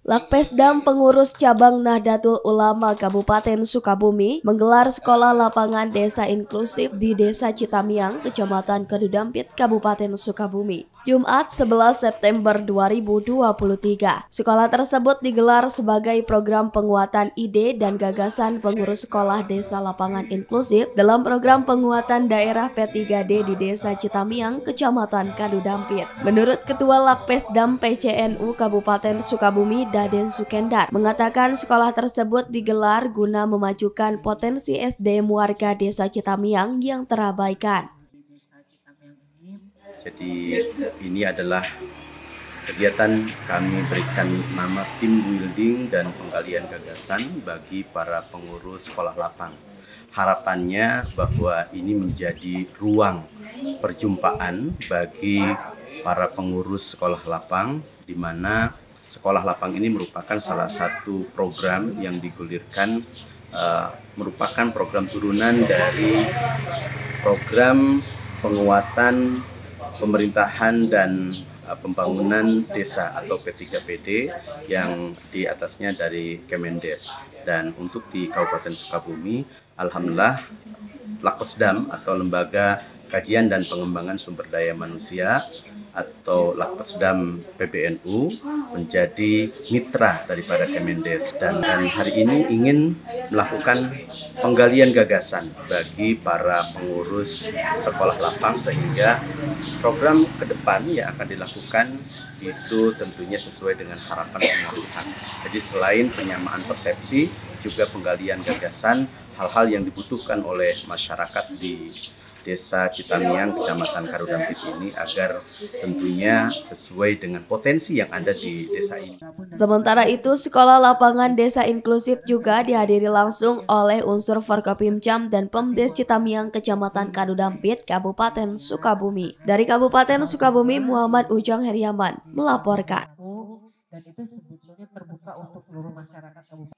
Lakpesdam Pengurus Cabang Nahdlatul Ulama Kabupaten Sukabumi menggelar sekolah lapangan desa inklusif di Desa Citamiang, Kecamatan Kadudampit, Kabupaten Sukabumi. Jumat 11 September 2023. Sekolah tersebut digelar sebagai program penguatan ide dan gagasan pengurus sekolah desa lapangan inklusif dalam program penguatan daerah P3D di Desa Citamiang, Kecamatan Kadudampit. Menurut Ketua Lakpesdam PCNU Kabupaten Sukabumi, Daden Sukendar, mengatakan sekolah tersebut digelar guna memajukan potensi SDM warga Desa Citamiang yang terabaikan. Jadi ini adalah kegiatan kami berikan nama tim building dan penggalian gagasan bagi para pengurus sekolah lapang. Harapannya bahwa ini menjadi ruang perjumpaan bagi para pengurus sekolah lapang, di mana sekolah lapang ini merupakan salah satu program yang digulirkan, merupakan program turunan dari program penguatan pemerintahan dan pembangunan desa atau P3PD yang di atasnya dari Kemendes. Dan untuk di Kabupaten Sukabumi, alhamdulillah Lakpesdam atau Lembaga Kajian dan Pengembangan Sumber Daya Manusia atau Lakpesdam PBNU menjadi mitra daripada Kemendes, dan hari ini ingin melakukan penggalian gagasan bagi para pengurus sekolah lapang sehingga program ke depan yang akan dilakukan itu tentunya sesuai dengan harapan semua pihak. Jadi selain penyamaan persepsi, juga penggalian gagasan hal-hal yang dibutuhkan oleh masyarakat di Desa Citamiang, Kecamatan Kadudampit ini agar tentunya sesuai dengan potensi yang ada di desa ini. Sementara itu, sekolah lapangan desa inklusif juga dihadiri langsung oleh unsur Forkopimcam dan Pemdes Citamiang, Kecamatan Kadudampit, Kabupaten Sukabumi. Dari Kabupaten Sukabumi, Muhammad Ujang Heriaman melaporkan. Dan itu sebetulnya terbuka untuk seluruh masyarakat kabupaten.